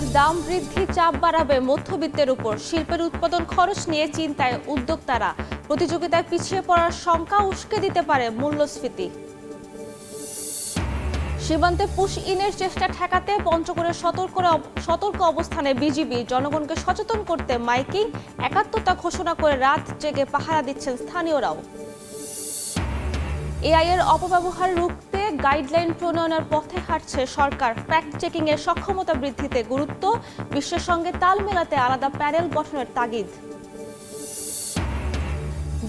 বিদ্যুতের দাম বৃদ্ধি চাপ বাড়াবে মধ্যবিত্তের উপর। শিল্পের উৎপাদন খরচ নিয়ে চিন্তায় উদ্যোক্তারা। প্রতিযোগিতায় পিছিয়ে পড়ার শঙ্কা উস্কে দিতে পারে মূল্যস্ফীতি। সীমান্তে পুশ ইনের চেষ্টা ঠেকাতে পঞ্চগড়ে সতর্ক অবস্থানে বিজিবি। জনগণকে সচেতন করতে মাইকিং, একাত্মতা ঘোষণা করে রাত জেগে পাহারা দিচ্ছেন স্থানীয়রাও। এআই এর অপব্যবহার রুখতে গাইডলাইন প্রণয়নের পথে হাঁটছে সরকার। ফ্যাক্ট চেকিং এর সক্ষমতা বৃদ্ধিতে গুরুত্ব, বিশ্বের সঙ্গে তাল মেলাতে আলাদা প্যানেল গঠনের তাগিদ।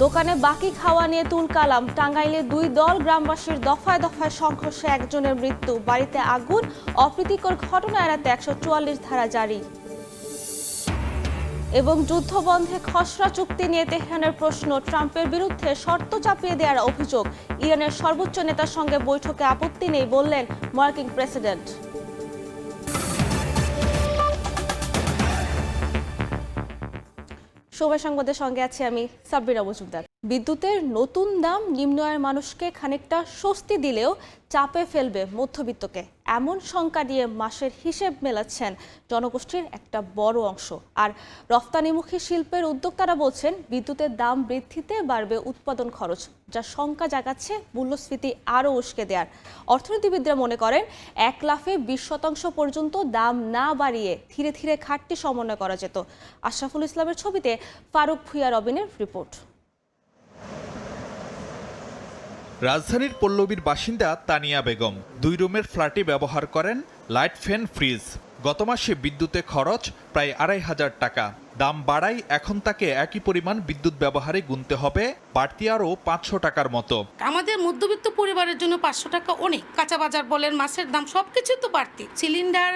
দোকানে বাকি খাওয়া নিয়ে তুলকালাম। টাঙ্গাইলে 2 দল গ্রামবাসীর দফায় দফায় সংঘর্ষে একজনের মৃত্যু। বাড়িতে আগুন, অপ্রীতিকর ঘটনা এড়াতে 144 ধারা জারি। এবং যুদ্ধবন্ধে খসড়া চুক্তি নিয়ে তেহরানের প্রশ্ন। ট্রাম্পের বিরুদ্ধে শর্ত চাপিয়ে দেওয়ার অভিযোগ। ইরানের সর্বোচ্চ নেতার সঙ্গে বৈঠকে আপত্তি নেই বললেন মার্কিন প্রেসিডেন্ট। সময় সংবাদের সঙ্গে আছি আমি সাব্বিরা মজুমদার। বিদ্যুতের নতুন দাম নিম্ন আয়ের মানুষকে খানিকটা স্বস্তি দিলেও চাপে ফেলবে মধ্যবিত্তকে, এমন শঙ্কা নিয়ে মাসের হিসেব মেলাচ্ছেন জনগোষ্ঠীর একটা বড় অংশ। আর রফতানিমুখী শিল্পের উদ্যোক্তারা বলছেন বিদ্যুতের দাম বৃদ্ধিতে বাড়বে উৎপাদন খরচ, যা শঙ্কা জাগাচ্ছে মূল্যস্ফীতি আরও উস্কে দেওয়ার। অর্থনীতিবিদরা মনে করেন 1 লাফে 20% পর্যন্ত দাম না বাড়িয়ে ধীরে ধীরে ঘাটতি সমন্বয় করা যেত। আশরাফুল ইসলামের ছবিতে ফারুক ভুঁইয়া রবিনের রিপোর্ট। রাজধানীর পল্লবীর বাসিন্দা তানিয়া বেগম 2 রুমের ফ্ল্যাটে ব্যবহার করেন লাইট, ফ্যান, ফ্রিজ। গত মাসে বিদ্যুতে খরচ প্রায় 2500 টাকা। দাম বাড়ায় এখন তাকে একই পরিমাণ বিদ্যুৎ ব্যবহারে গুনতে হবে বাড়তি আরও 500 টাকার মতো। আমাদের মধ্যবিত্ত পরিবারের জন্য 500 টাকা অনেক। কাঁচা বাজার বলেন, মাছের দাম সবকিছু তো বাড়তি। সিলিন্ডার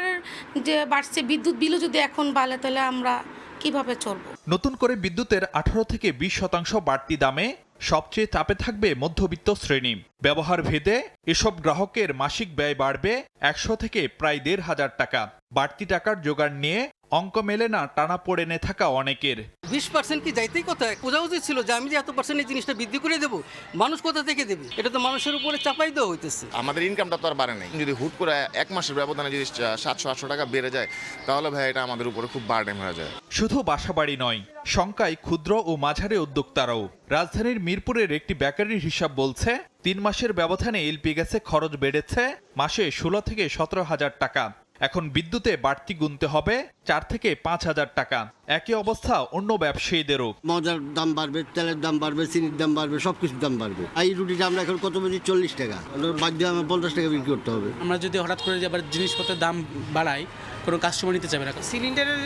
যে বাড়ছে, বিদ্যুৎ বিলও যদি এখন বাড়ে তাহলে আমরা কিভাবে চলবো? নতুন করে বিদ্যুতের 18 থেকে 20% বাড়তি দামে সবচেয়ে চাপে থাকবে মধ্যবিত্ত শ্রেণী। ব্যবহার ভেদে এসব গ্রাহকের মাসিক ব্যয় বাড়বে 100 থেকে প্রায় 1500 টাকা। বাড়তি টাকার জোগাড় নিয়ে অঙ্ক মেলে না টানাপোড়েনে থাকা অনেকের। 20% কি যাইতেই কোথায় বোঝা উচিত ছিল যে আমি যে এত পার্সেন্ট এই জিনিসটা বৃদ্ধি করে দেবো, মানুষ কোথা থেকে দেবে? এটা তো মানুষের উপরে চাপাই দেওয়া হইতেছে। আমাদের ইনকামটা তো আর বাড়ে নাই। যদি হুট করে 1 মাসের ব্যবধানে যদি 700-800 টাকা বেড়ে যায়, তাহলে ভাই এটা আমাদের উপরে খুব বার্ডেন হয়ে যায়। শুধু বাসাবাড়ি নয়, শঙ্কায় ক্ষুদ্র ও মাঝারি উদ্যোক্তারাও। রাজধানীর মিরপুরের একটি বেকারির হিসাব বলছে 3 মাসের ব্যবধানে এলপি গ্যাসে খরচ বেড়েছে মাসে 16 থেকে 17,000 টাকা। এখন বিদ্যুতে বাড়তি গুনতে হবে 4 থেকে 5,000 টাকা। একই অবস্থা অন্য ব্যবসায়ীদেরও। মজার দাম বাড়বে, তেলের দাম বাড়বে, চিনির দাম বাড়বে, সবকিছুর দাম বাড়বে। এই রুটিটা আমরা এখন কত বেশি 40 টাকা, বাদ দিয়ে আমার 50 টাকা বিক্রি করতে হবে। আমরা যদি হঠাৎ করে আবার জিনিসপত্রের দাম বাড়াই, কোনো কাস্টমার নিতে চাবে না। সিলিন্ডারের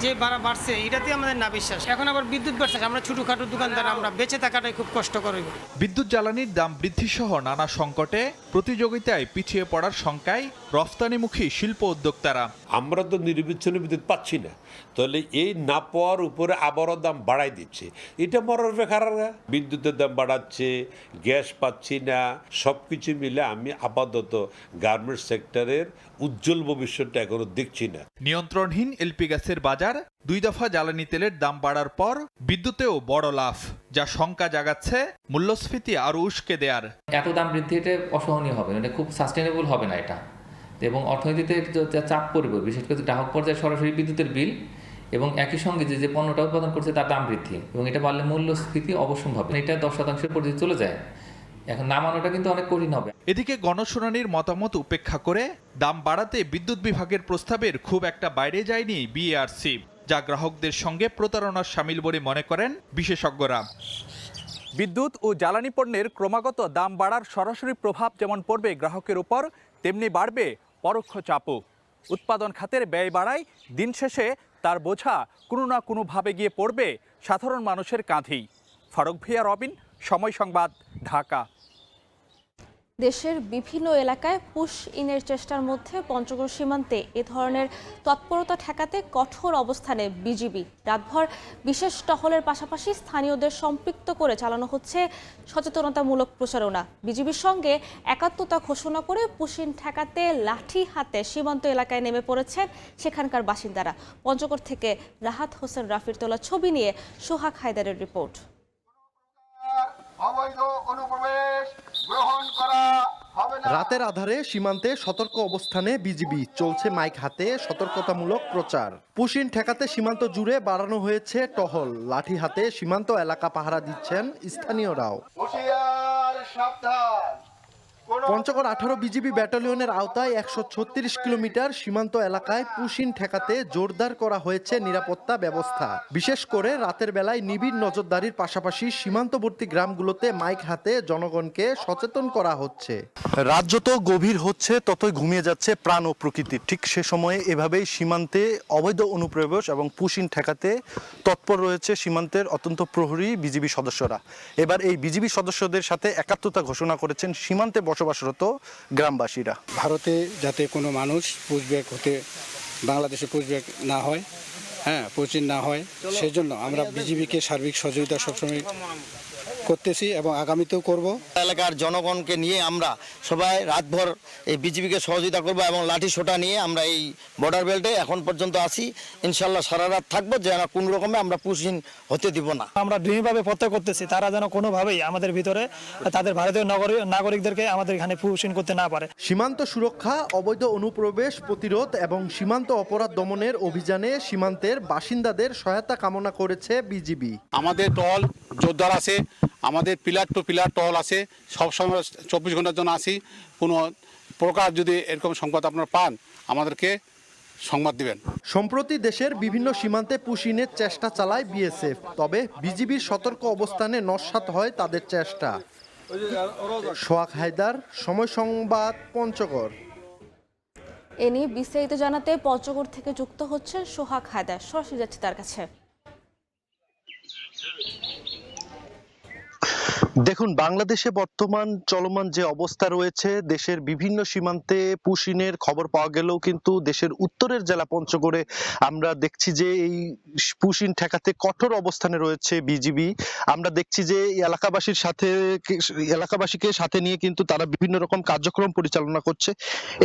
যে বাড়ছে এটাতে আমাদের না বিশ্বাস। এখন আবার বিদ্যুৎ বাড়ছে, আমরা ছোটখাটো দোকানদার, আমরা বেঁচে থাকাটাই খুব কষ্টকর। বিদ্যুৎ জ্বালানির দাম বৃদ্ধি সহ নানা সংকটে প্রতিযোগিতায় পিছিয়ে পড়ার শঙ্কায় রফতানিমুখী শিল্প উদ্যোক্তারা। আমরা তো নির্বিচ্ছিন্ন বিদ্যুৎ পাচ্ছি না, তাহলে এই না পাওয়ার উপরে আবারও দাম বাড়াই দিচ্ছে। এটা মরার বেকার। বিদ্যুতের দাম বাড়াচ্ছে, গ্যাস পাচ্ছি না, সব কিছু মিলে আমি আপাতত গার্মেন্টস সেক্টরের উজ্জ্বল ভবিষ্যৎটা এখনো দেখছি না। নিয়ন্ত্রণহীন এলপি গ্যাসের বাজার, 2 দফা জ্বালানি তেলের দাম বাড়ার পর বিদ্যুতেও বড় লাভ, যা শঙ্কা জাগাচ্ছে মূল্যস্ফীতি আরও উস্কে দেয়ার। এত দাম বৃদ্ধি এটা অসহনীয় হবে, মানে খুব সাস্টেনেবল হবে না এটা, এবং অর্থনীতিতে চাপ পড়বে, বিশেষ করে গ্রাহক পর্যায়ে সরাসরি বিদ্যুতের বিল এবং একই সঙ্গে যে পণ্যটা উৎপাদন করছে তার দাম বৃদ্ধি, এবং এটা বাড়লে মূল্যস্ফীতি অবশ্যম্ভাবী। এটা 10% পর্যন্ত চলে যায়। এখন নামানোটা কিন্তু অনেক কঠিন হবে। এদিকে গণশুনানির মতামত উপেক্ষা করে দাম বাড়াতে বিদ্যুৎ বিভাগের প্রস্তাবের খুব একটা বাইরে যায়নি বিএআরসি, যা গ্রাহকদের সঙ্গে প্রতারণার শামিল বলে মনে করেন বিশেষজ্ঞরা। বিদ্যুৎ ও জ্বালানি পণ্যের ক্রমাগত দাম বাড়ার সরাসরি প্রভাব যেমন পড়বে গ্রাহকের উপর, তেমনি বাড়বে পরোক্ষ চাপও। উৎপাদন খাতের ব্যয় বাড়ায় দিন শেষে তার বোঝা কোনো না কোনোভাবে গিয়ে পড়বে সাধারণ মানুষের কাঁধেই। ফারুক ভুঁইয়া রবিন, সময় সংবাদ, ঢাকা। দেশের বিভিন্ন এলাকায় পুশ ইনের চেষ্টার মধ্যে পঞ্চগড় সীমান্তে এ ধরনের তৎপরতা ঠেকাতে কঠোর অবস্থানে বিজিবি। রাতভর বিশেষ টহলের পাশাপাশি স্থানীয়দের সম্পৃক্ত করে চালানো হচ্ছে সচেতনতামূলক প্রচারণা। বিজিবির সঙ্গে একাত্মতা ঘোষণা করে পুশ ইন ঠেকাতে লাঠি হাতে সীমান্ত এলাকায় নেমে পড়েছেন সেখানকার বাসিন্দারা। পঞ্চগড় থেকে রাহাত হোসেন রাফির তোলা ছবি নিয়ে সোহাগ হায়দারের রিপোর্ট। অবৈধ অনুপ্রবেশ গ্রহণ করা রাতের আধারে সীমান্তে সতর্ক অবস্থানে বিজিবি, চলছে মাইক হাতে সতর্কতামূলক প্রচার। পুশিন ঠেকাতে সীমান্ত জুড়ে বাড়ানো হয়েছে টহল, লাঠি হাতে সীমান্ত এলাকা পাহারা দিচ্ছেন স্থানীয়রাও। পঞ্চগড় 18 বিজিবি ব্যাটালিয়নের আওতায় 136 কিলোমিটার সীমান্ত এলাকায় পুশিন ঠেকাতে জোরদার করা হয়েছে নিরাপত্তা ব্যবস্থা। বিশেষ করে রাতের বেলায় নিবিড় নজরদারির পাশাপাশি সীমান্তবর্তী গ্রামগুলোতে মাইক হাতে জনগণকে সচেতন করা হচ্ছে। রাত যত গভীর হচ্ছে ততই ঘুমিয়ে যাচ্ছে প্রাণ ও প্রকৃতি। ঠিক সে সময়ে এভাবেই সীমান্তে অবৈধ অনুপ্রবেশ এবং পুশিন ঠেকাতে তৎপর রয়েছে সীমান্তের অত্যন্ত প্রহরী বিজিবি সদস্যরা। এবার এই বিজিবি সদস্যদের সাথে একাত্মতা ঘোষণা করেছেন সীমান্তে বসবাসরত গ্রামবাসীরা। ভারতে যাতে কোনো মানুষ পুশব্যাক হতে বাংলাদেশে পুশব্যাক না হয়, পুশিন না হয়, সেজন্য আমরা বিজিবিকে সার্বিক সহযোগিতা সবসময় করতেছি এবং আগামীতেও করব। এলাকার জনগণকে নিয়ে আমরা সবাই রাতভর এই বিজিবিকে সহযোগিতা করব এবং লাঠি সোটা নিয়ে আমরা এই বর্ডার বেল্টে এখন পর্যন্ত আছি। ইনশাল্লাহ সারা রাত থাকবো, যেন কোনো রকমে আমরা পুশিন হতে দিব না। আমরা দৃঢ়ভাবে প্রত্যয় করতেছি তারা যেন কোনোভাবেই আমাদের ভিতরে তাদের ভারতীয় নাগরিকদেরকে আমাদের এখানে পুশিন করতে না পারে। সীমান্ত সুরক্ষা, অবৈধ অনুপ্রবেশ প্রতিরোধ এবং সীমান্ত অপরাধ দমনের অভিযানে সীমান্তের বাসিন্দাদের সহায়তা কামনা করেছে বিজিবি। আমাদের টহল জোরদার আছে, আমাদের পিলার টু পিলার টহল আছে, সবসময় 24 ঘন্টার জন্য আসি। কোনো প্রকার যদি এরকম সংবাদ আপনারা পান আমাদেরকে সংবাদ দিবেন। সম্প্রতি দেশের বিভিন্ন সীমান্তে পুশিনের চেষ্টা চালায় বিএসএফ, তবে বিজিবির সতর্ক অবস্থানে নস্যাৎ হয় তাদের চেষ্টা। সোহাগ হায়দার, সময় সংবাদ, পঞ্চগড়। এ নিয়ে বিস্তারিত জানাতে পঞ্চগড় থেকে যুক্ত হচ্ছেন সোহাগ হায়দার, সরাসরি যাচ্ছে তার কাছে। দেখুন, বাংলাদেশে বর্তমান চলমান যে অবস্থা রয়েছে, দেশের বিভিন্ন সীমান্তে পুশিনের খবর পাওয়া গেলেও কিন্তু দেশের উত্তরের জেলা পঞ্চগড়ে আমরা দেখছি যে এই পুশিন ঠেকাতে কঠোর অবস্থানে রয়েছে বিজিবি। আমরা দেখছি যে এলাকাবাসীকে সাথে নিয়ে কিন্তু তারা বিভিন্ন রকম কার্যক্রম পরিচালনা করছে।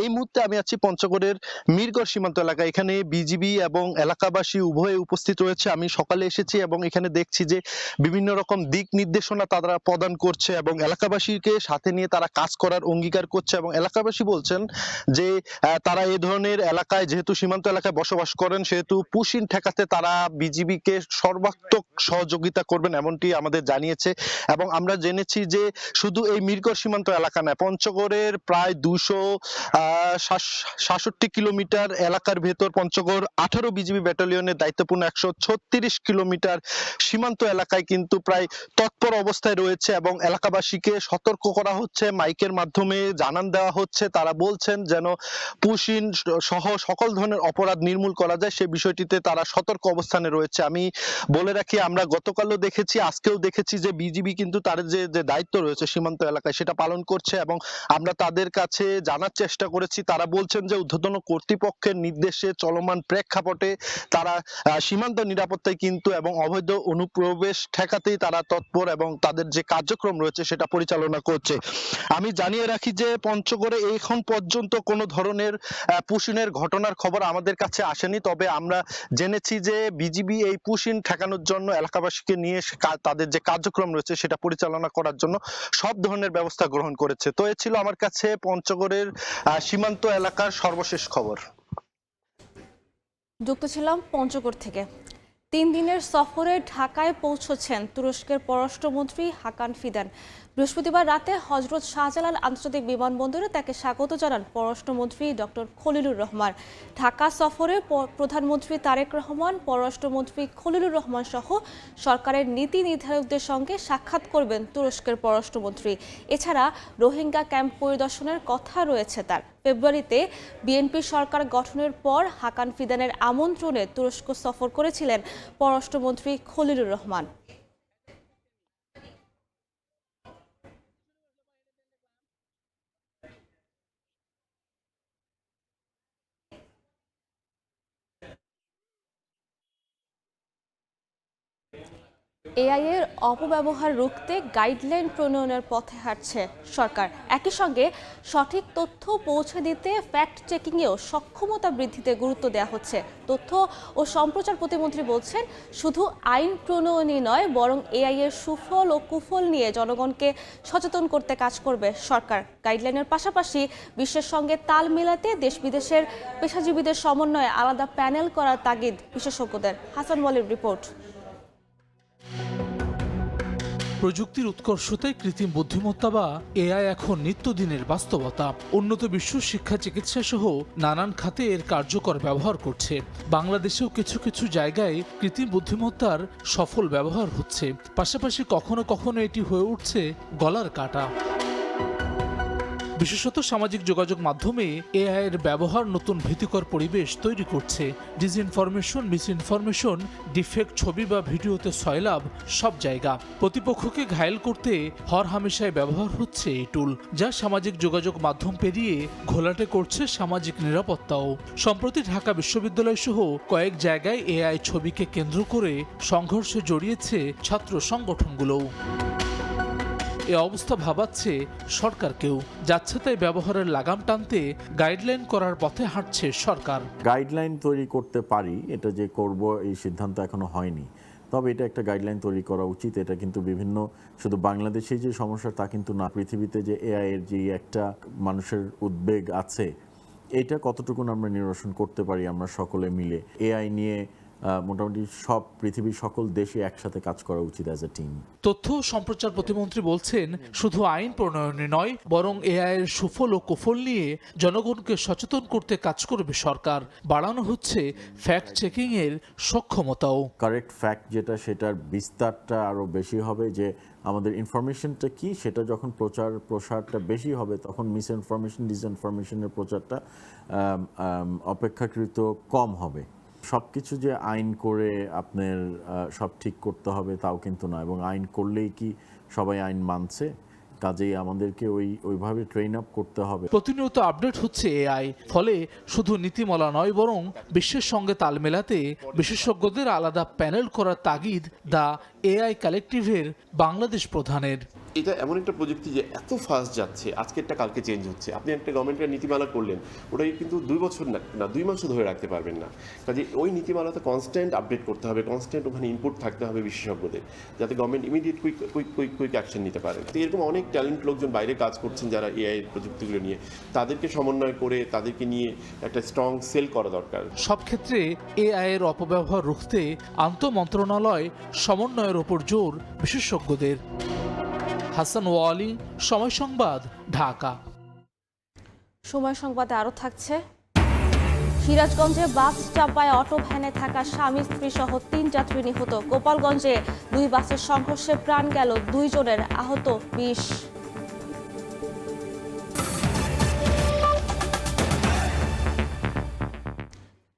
এই মুহূর্তে আমি আছি পঞ্চগড়ের মিরগড় সীমান্ত এলাকায়। এখানে বিজিবি এবং এলাকাবাসী উভয়ে উপস্থিত রয়েছে। আমি সকালে এসেছি এবং এখানে দেখছি যে বিভিন্ন রকম দিক নির্দেশনা তারা প্রদান করছে এবং এলাকাবাসীকে সাথে নিয়ে তারা কাজ করার অঙ্গীকার করছে। এবং এলাকাবাসী বলছেন যে তারা এই ধরনের এলাকায়, যেহেতু সীমান্ত এলাকায় বসবাস করেন, সেহেতু পুশিন ঠেকাতে তারা বিজিবিকে সর্বাত্মক সহযোগিতা করবেন, এমনটি আমাদের জানিয়েছে। এবং আমরা জেনেছি যে শুধু এই মিরগড় সীমান্ত এলাকা নয়, পঞ্চগড়ের প্রায় 266 কিলোমিটার এলাকার ভেতর পঞ্চগড় 18 বিজিবি ব্যাটালিয়নের দায়িত্বপূর্ণ 136 কিলোমিটার সীমান্ত এলাকায় কিন্তু প্রায় তৎপর অবস্থায় রয়েছে এবং এলাকাবাসীকে সতর্ক করা হচ্ছে, মাইকের মাধ্যমে জানান দেওয়া হচ্ছে। তারা বলছেন যেন পুশিন সহ সকল ধরনের অপরাধ নির্মূল করা যায়, সে বিষয়টিতে তারা সতর্ক অবস্থানে রয়েছে। আমি বলে রাখি, আমরা গতকালও দেখেছি, আজকেও দেখেছি যে বিজিবি কিন্তু তার যে দায়িত্ব রয়েছে সীমান্ত এলাকায় সেটা পালন করছে এবং আমরা তাদের কাছে জানার চেষ্টা করেছি। তারা বলছেন যে ঊর্ধ্বতন কর্তৃপক্ষের নির্দেশে চলমান প্রেক্ষাপটে তারা সীমান্ত নিরাপত্তায় কিন্তু এবং অবৈধ অনুপ্রবেশ ঠেকাতেই তারা তৎপর এবং তাদের যে কার্যক্রম রয়েছে সেটা পরিচালনা করছে। আমি জানিয়ে রাখি যে পঞ্চগড়ে এখন পর্যন্ত কোনো ধরনের পুশিনের ঘটনার খবর আমাদের কাছে আসেনি, তবে আমরা জেনেছি যে বিজিবি এই পুশিন ঠেকানোর জন্য এলাকাবাসীকে নিয়ে তাদের যে কার্যক্রম রয়েছে সেটা পরিচালনা করার জন্য সব ধরনের ব্যবস্থা গ্রহণ করেছে। তো এ ছিল আমার কাছে পঞ্চগড়ের সীমান্ত এলাকার সর্বশেষ খবর। যুক্ত ছিলাম পঞ্চগড় থেকে। 3 দিনের সফরে ঢাকায় পৌঁছেছেন তুরস্কের পররাষ্ট্রমন্ত্রী হাকান ফিদান। বৃহস্পতিবার রাতে হজরত শাহজালাল আন্তর্জাতিক বিমানবন্দরে তাকে স্বাগত জানান পররাষ্ট্রমন্ত্রী ডক্টর খলিলুর রহমান। ঢাকা সফরে প্রধানমন্ত্রী তারেক রহমান, পররাষ্ট্রমন্ত্রী খলিলুর রহমান সহ সরকারের নীতি নির্ধারকদের সঙ্গে সাক্ষাৎ করবেন তুরস্কের পররাষ্ট্রমন্ত্রী। এছাড়া রোহিঙ্গা ক্যাম্প পরিদর্শনের কথা রয়েছে তার। ফেব্রুয়ারিতে বিএনপি সরকার গঠনের পর হাকান ফিদানের আমন্ত্রণে তুরস্ক সফর করেছিলেন পররাষ্ট্রমন্ত্রী খলিলুর রহমান। এআই এর অপব্যবহার রুখতে গাইডলাইন প্রণয়নের পথে হাঁটছে সরকার। একই সঙ্গে সঠিক তথ্য পৌঁছে দিতে ফ্যাক্ট চেকিংয়েও সক্ষমতা বৃদ্ধিতে গুরুত্ব দেওয়া হচ্ছে। তথ্য ও সম্প্রচার প্রতিমন্ত্রী বলছেন, শুধু আইন প্রণয়নই নয়, বরং এআই এর সুফল ও কুফল নিয়ে জনগণকে সচেতন করতে কাজ করবে সরকার। গাইডলাইনের পাশাপাশি বিশ্বের সঙ্গে তাল মেলাতে দেশ বিদেশের পেশাজীবীদের সমন্বয়ে আলাদা প্যানেল করার তাগিদ বিশেষজ্ঞদের। হাসান ওয়ালির রিপোর্ট। প্রযুক্তির উৎকর্ষতায় কৃত্রিম বুদ্ধিমত্তা বা এআই এখন নিত্যদিনের বাস্তবতা। উন্নত বিশ্ব শিক্ষা, চিকিৎসা সহ নানান খাতে এর কার্যকর ব্যবহার করছে। বাংলাদেশেও কিছু কিছু জায়গায় কৃত্রিম বুদ্ধিমত্তার সফল ব্যবহার হচ্ছে। পাশাপাশি কখনো কখনো এটি হয়ে উঠছে গলার কাটা। বিশেষত সামাজিক যোগাযোগ মাধ্যমে এআই এর ব্যবহার নতুন ভীতিকর পরিবেশ তৈরি করছে। ডিসইনফরমেশন, মিসইনফরমেশন, ডিফেক্ট ছবি বা ভিডিওতে সয়লাভ সব জায়গা। প্রতিপক্ষকে ঘায়েল করতে হরহামেশায় ব্যবহার হচ্ছে এই টুল, যা সামাজিক যোগাযোগ মাধ্যম পেরিয়ে ঘোলাটে করছে সামাজিক নিরাপত্তাও। সম্প্রতি ঢাকা বিশ্ববিদ্যালয় সহ কয়েক জায়গায় এআই ছবিকে কেন্দ্র করে সংঘর্ষে জড়িয়েছে ছাত্র সংগঠনগুলোও। এ অবস্থা ভাবাচ্ছে সরকারকেও। যাচ্ছে তাই ব্যবহারের লাগাম টানতে গাইডলাইন করার পথে হাঁটছে সরকার। গাইডলাইন তৈরি করতে পারি, এটা যে করব এই সিদ্ধান্ত এখনো হয়নি, তবে এটা একটা গাইডলাইন তৈরি করা উচিত। এটা কিন্তু বিভিন্ন, শুধু বাংলাদেশে যে সমস্যা তা কিন্তু না, পৃথিবীতে যে এআই এর যে একটা মানুষের উদ্বেগ আছে, এটা কতটুকু আমরা নিরসন করতে পারি আমরা সকলে মিলে। এআই নিয়ে মোটামুটি সব পৃথিবীর সকল দেশে একসাথে কাজ করা উচিত অ্যাজ এ টিম। তথ্য ও সম্প্রচার প্রতিমন্ত্রী বলছেন, শুধু আইন প্রণয়নে নয়, বরং এআই এর সুফল ও কুফল নিয়ে জনগণকে সচেতন করতে কাজ করবে সরকার। বাড়ানো হচ্ছে ফ্যাক্ট চেকিং এর সক্ষমতাও। কারেক্ট ফ্যাক্ট যেটা, সেটার বিস্তারটা আরও বেশি হবে, যে আমাদের ইনফরমেশনটা কি সেটা যখন প্রসারটা বেশি হবে, তখন মিসইনফরমেশন, ডিসইনফরমেশনের প্রচারটা অপেক্ষাকৃত কম হবে। সব কিছু যে আইন করে আপনার সব ঠিক করতে হবে তাও কিন্তু না, এবং আইন করলেই কি সবাই আইন মানছে? কাজেই আমাদেরকে ওইভাবে ট্রেন আপ করতে হবে। প্রতিনিয়ত আপডেট হচ্ছে এআই, ফলে শুধু নীতিমালা নয়, বরং বিশ্বের সঙ্গে তাল মেলাতে বিশেষজ্ঞদের আলাদা প্যানেল করার তাগিদ দ্য এআই কালেকটিভের বাংলাদেশ প্রধানের। এটা এমন একটা প্রযুক্তি যে এত ফাস্ট যাচ্ছে, আজকেরটা কালকে চেঞ্জ হচ্ছে। আপনি একটা গভর্নমেন্টের নীতিমালা করলেন, ওটাই কিন্তু 2 বছর না 2 মাসও ধরে রাখতে পারবেন না। কাজে ওই নীতিমালাতে কনস্ট্যান্ট আপডেট করতে হবে, কনস্ট্যান্ট ওখানে ইনপুট থাকতে হবে বিশেষজ্ঞদের, যাতে গভর্নমেন্ট ইমিডিয়েট কুইক অ্যাকশন নিতে পারে। তো এরকম অনেক ট্যালেন্ট লোকজন বাইরে কাজ করছেন যারা এআই প্রযুক্তিগুলো নিয়ে, তাদেরকে সমন্বয় করে তাদেরকে নিয়ে একটা স্ট্রং সেল করা দরকার। সব ক্ষেত্রে এআই এর অপব্যবহার রুখতে আন্তঃমন্ত্রণালয় সমন্বয়ের ওপর জোর বিশেষজ্ঞদের। হাসান ওয়ালি, সময় সংবাদ, ঢাকা। সময় সংবাদে আরও থাকছে, সিরাজগঞ্জে বাস চাপায় অটো ভ্যানে থাকা স্বামী স্ত্রী সহ 3 যাত্রী নিহত। গোপালগঞ্জে 2 বাসের সংঘর্ষে প্রাণ গেল 2 জনের, আহত 20।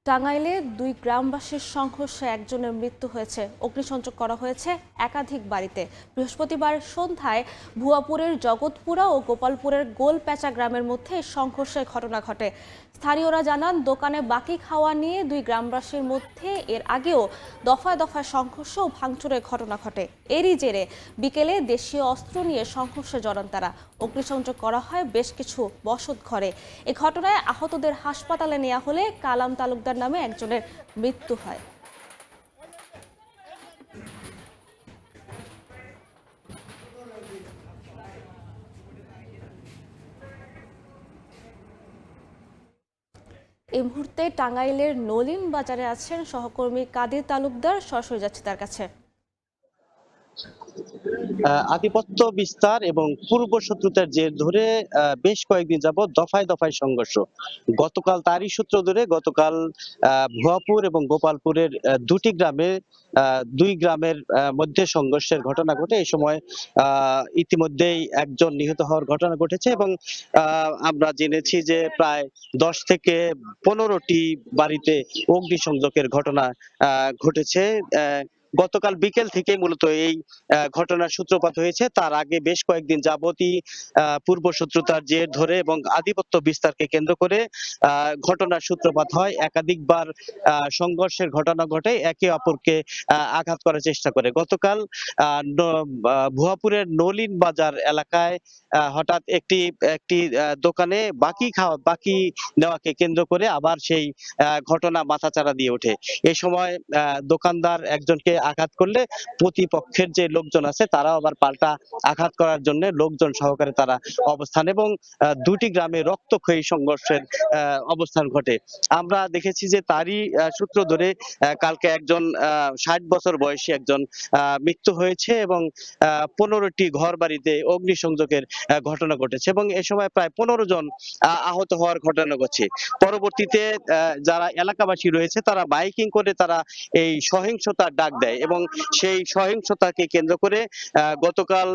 টাঙ্গাইলে 2 গ্রামবাসীর সংঘর্ষে একজনের মৃত্যু হয়েছে। অগ্নিসংযোগ করা হয়েছে একাধিক বাড়িতে। বৃহস্পতিবার সন্ধ্যায় ভুয়াপুরের জগৎপুরা ও গোপালপুরের গোলপ্যাচা গ্রামের মধ্যে সংঘর্ষের ঘটনা ঘটে। স্থানীয়রা জানান, দোকানে বাকি খাওয়া নিয়ে 2 গ্রামবাসীর মধ্যে এর আগেও দফায় দফায় সংঘর্ষ ও ভাঙচুরের ঘটনা ঘটে। এরই জেরে বিকেলে দেশীয় অস্ত্র নিয়ে সংঘর্ষে জড়ান তারা। অগ্নিসংযোগ করা হয় বেশ কিছু বসত ঘরে। এ ঘটনায় আহতদের হাসপাতালে নেওয়া হলে কালাম তালুকদার নামে একজনের মৃত্যু হয়। এই মুহূর্তে টাঙ্গাইলের নলিন বাজারে আছেন সহকর্মী কাদির তালুকদার, সরাসরি যাচ্ছে তার কাছে। আধিপত্য বিস্তার এবং পূর্ব শত্রুতার জের ধরে বেশ কয়েকদিন যাবৎ দফায় দফায় সংঘর্ষ। গতকাল তারই সূত্র ধরে গতকাল ভুয়াপুর এবং গোপালপুরের 2টি গ্রামে 2 গ্রামের মধ্যে সংঘর্ষের ঘটনা ঘটে। এই সময় ইতিমধ্যেই একজন নিহত হওয়ার ঘটনা ঘটেছে এবং আমরা জেনেছি যে প্রায় 10 থেকে 15টি বাড়িতে অগ্নিসংযোগের ঘটনা ঘটেছে। গতকাল বিকেল থেকে মূলত এই ঘটনার সূত্রপাত হয়েছে। তার আগে বেশ কয়েকদিন যাবতই পূর্বশত্রুতার জের ধরে এবং আধিপত্য বিস্তারকে কেন্দ্র করে ঘটনার সূত্রপাত হয়। একাধিকবার সংঘর্ষের ঘটনা ঘটে, একে অপরকে আঘাত করার চেষ্টা করে। গতকাল ভুয়াপুরের নলিন বাজার এলাকায় হঠাৎ একটি দোকানে বাকি নেওয়াকে কেন্দ্র করে আবার সেই ঘটনা মাথাচাড়া দিয়ে ওঠে। এই সময় দোকানদার একজনকে আঘাত করলে প্রতিপক্ষের যে লোকজন আছে তারা আবার পাল্টা আঘাত করার জন্য লোকজন সহকারে তারা অবস্থান এবং দুটি গ্রামে রক্তক্ষয়ী সংঘর্ষের অবস্থান ঘটে। আমরা দেখেছি যে তারই সূত্র ধরে কালকে একজন 60 বছর বয়সী একজন মৃত্যু হয়েছে এবং 15টি ঘর বাড়িতে অগ্নিসংযোগের ঘটনা ঘটেছে এবং এ সময় প্রায় 15 জন আহত হওয়ার ঘটনা ঘটছে। পরবর্তীতে যারা এলাকাবাসী রয়েছে তারা মাইকিং করে তারা এই সহিংসতার ডাক দেয় এবং সেই সহিংসতাকে কেন্দ্র করে গতকাল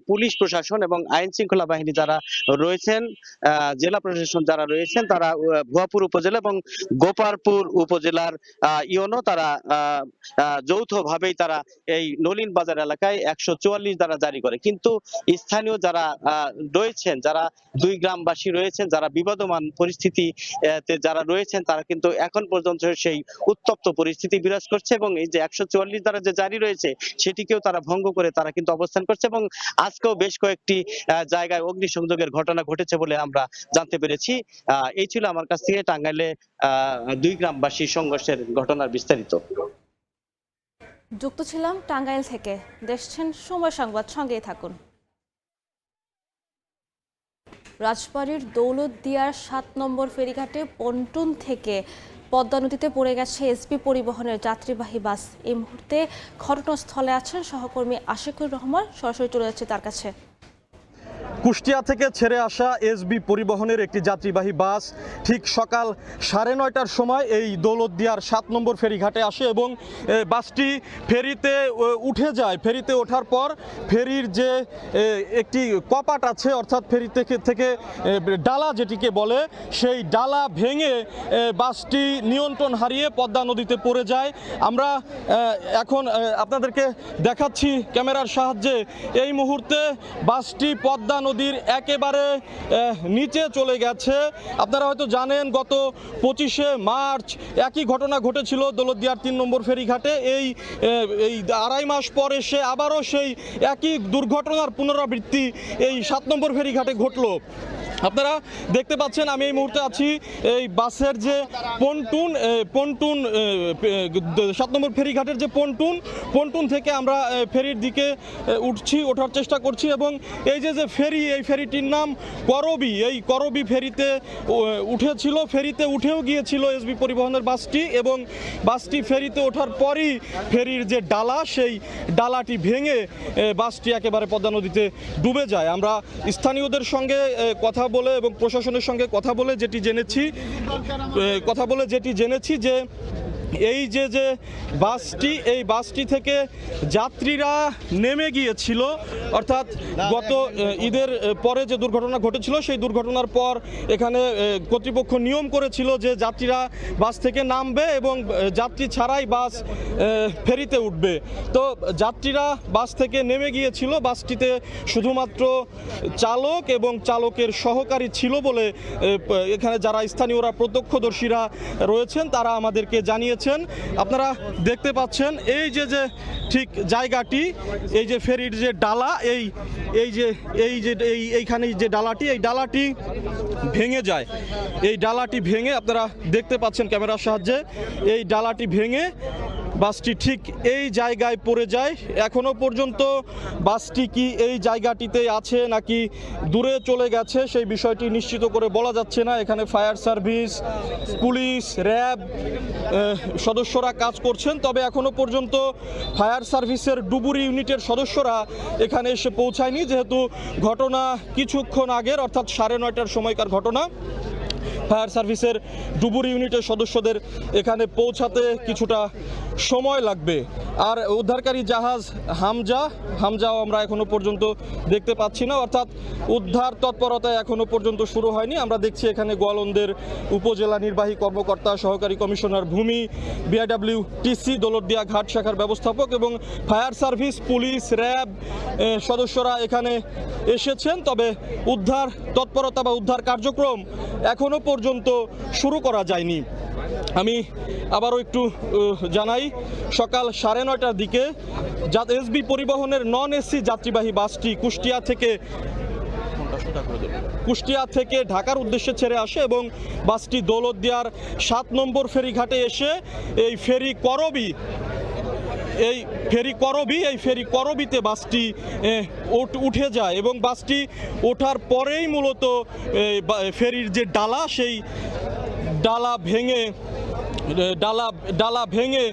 পুলিশ প্রশাসন এবং আইন শৃঙ্খলা বাহিনী যারা রয়েছেন, জেলা প্রশাসন যারা রয়েছেন, তারা ভুয়াপুর উপজেলা এবং গোপালপুর উপজেলার ইউনো তারা যৌথভাবেই তারা এই নলিন বাজার এলাকায় 144 ধারা জারি করে। কিন্তু স্থানীয় যারা রয়েছেন, যারা দুই গ্রামবাসী রয়েছেন, যারা বিবাদমান পরিস্থিতিতে যারা রয়েছেন, তারা কিন্তু এখন পর্যন্ত সেই উত্তপ্ত পরিস্থিতি বিরাজ করছে এবং এই যে 144 ধারা যে জারি রয়েছে সেটিকেও তারা ভঙ্গ করে তারা কিন্তু অবস্থান করছে এবং আজকেও বেশ কয়েকটি জায়গায় অগ্নিসংযোগের ঘটনা ঘটেছে বলে আমরা জানতে পেরেছি। এই ছিল আমার কাছ থেকে টাঙ্গাইলে দুই গ্রামবাসী সংঘর্ষের ঘটনার বিস্তারিত। যুক্ত ছিলাম টাঙ্গাইল থেকে। দেখছেন সময় সংবাদ, সঙ্গেই থাকুন। রাজবাড়ীর দৌলতদিয়ার 7 নম্বর ফেরিঘাটে পন্টুন থেকে পদ্মা নদীতে পড়ে গেছে এসবি পরিবহনের যাত্রীবাহী বাস। এই মুহূর্তে ঘটনাস্থলে আছেন সহকর্মী আশিকুর রহমান, সরাসরি চলে যাচ্ছে তার কাছে। কুষ্টিয়া থেকে ছেড়ে আসা এসবি পরিবহনের একটি যাত্রীবাহী বাস ঠিক সকাল 9:30টার সময় এই দৌলতদিয়ার 7 নম্বর ফেরিঘাটে আসে এবং বাসটি ফেরিতে উঠে যায়। ফেরিতে ওঠার পর ফেরির যে একটি কপাট আছে, অর্থাৎ ফেরি থেকে ডালা যেটিকে বলে, সেই ডালা ভেঙে বাসটি নিয়ন্ত্রণ হারিয়ে পদ্মা নদীতে পড়ে যায়। আমরা এখন আপনাদেরকে দেখাচ্ছি ক্যামেরার সাহায্যে। এই মুহূর্তে বাসটি পদ্মা নদীর একেবারে নিচে চলে গেছে। আপনারা হয়তো জানেন গত 25শে মার্চ একই ঘটনা ঘটেছিল দৌলতদিয়ার 3 নম্বর ফেরিঘাটে। এই 2.5 মাস পর এসে আবারও সেই একই দুর্ঘটনার পুনরাবৃত্তি এই 7 নম্বর ফেরিঘাটে ঘটল। আপনারা দেখতে পাচ্ছেন আমি এই মুহূর্তে আছি এই বাসের যে পন্টুন 7 নম্বর ফেরিঘাটের যে পন্টুন থেকে আমরা ফেরির দিকে ওঠার চেষ্টা করছি এবং এই যে ফেরি, এই ফেরিটির নাম করবি। এই করবি ফেরিতে উঠেছিল, ফেরিতে উঠেও গিয়েছিল এসবি পরিবহনের বাসটি এবং বাসটি ফেরিতে ওঠার পরই ফেরির যে ডালা, সেই ডালাটি ভেঙে বাসটি একেবারে পদ্মা নদীতে ডুবে যায়। আমরা স্থানীয়দের সঙ্গে কথা বলে এবং প্রশাসনের সঙ্গে কথা বলে যেটি জেনেছি যে এই যে বাসটি, এই বাসটি থেকে যাত্রীরা নেমে গিয়েছিল, অর্থাৎ গত ঈদের পরে যে দুর্ঘটনা ঘটেছিল সেই দুর্ঘটনার পর এখানে কর্তৃপক্ষ নিয়ম করেছিল যে যাত্রীরা বাস থেকে নামবে এবং যাত্রী ছাড়াই বাস ফেরিতে উঠবে। তো যাত্রীরা বাস থেকে নেমে গিয়েছিল। বাসটিতে শুধুমাত্র চালক এবং চালকের সহকারী ছিল বলে এখানে যারা স্থানীয়রা প্রত্যক্ষদর্শীরা রয়েছেন তারা আমাদেরকে জানিয়েছেন। আপনারা দেখতে পাচ্ছেন এই যে ঠিক জায়গাটি, এই যে ফেরির যে ডালা, এইখানে যে ডালাটি, এই ডালাটি ভেঙে যায়। এই ডালাটি ভেঙে আপনারা দেখতে পাচ্ছেন ক্যামেরার সাহায্যে, এই ডালাটি ভেঙে বাসটি ঠিক এই জায়গায় পড়ে যায়। এখনো পর্যন্ত বাসটি কি এই জায়গাটিতে আছে নাকি দূরে চলে গেছে সেই বিষয়টি নিশ্চিত করে বলা যাচ্ছে না। এখানে ফায়ার সার্ভিস, পুলিশ, র্যাব সদস্যরা কাজ করছেন, তবে এখনো পর্যন্ত ফায়ার সার্ভিসের ডুবুরি ইউনিটের সদস্যরা এখানে এসে পৌঁছায়নি, যেহেতু ঘটনা কিছুক্ষণ আগের, অর্থাৎ 9:30টার সময়কার ঘটনা। ফায়ার সার্ভিসের ডুবুরি ইউনিটের সদস্যদের এখানে পৌঁছাতে কিছুটা সময় লাগবে। আর উদ্ধারকারী জাহাজ হামজাও আমরা এখনো পর্যন্ত দেখতে পাচ্ছি না, অর্থাৎ উদ্ধার তৎপরতা এখনো পর্যন্ত শুরু হয়নি। আমরা দেখছি এখানে গোয়ালন্দের উপজেলা নির্বাহী কর্মকর্তা, সহকারী কমিশনার ভূমি, বিআইডব্লিউটিসি দৌলতদিয়া ঘাট শাখার ব্যবস্থাপক এবং ফায়ার সার্ভিস, পুলিশ, র্যাব সদস্যরা এখানে এসেছেন। তবে উদ্ধার তৎপরতা বা উদ্ধার কার্যক্রম এখনো পর্যন্ত শুরু করা যায়নি। আমি আবারও একটু জানাই, সকাল 9:30টার দিকে এসবি পরিবহনের নন এসি যাত্রীবাহী বাসটি কুষ্টিয়া থেকে ঢাকার উদ্দেশ্যে ছেড়ে আসে এবং বাসটি দৌলতদিয়ার 7 নম্বর ফেরিঘাটে এসে এই ফেরি করবিতে বাসটি উঠে যায় এবং বাসটি ওঠার পরেই মূলত ফেরির যে ডালা, সেই ডালা ভেঙে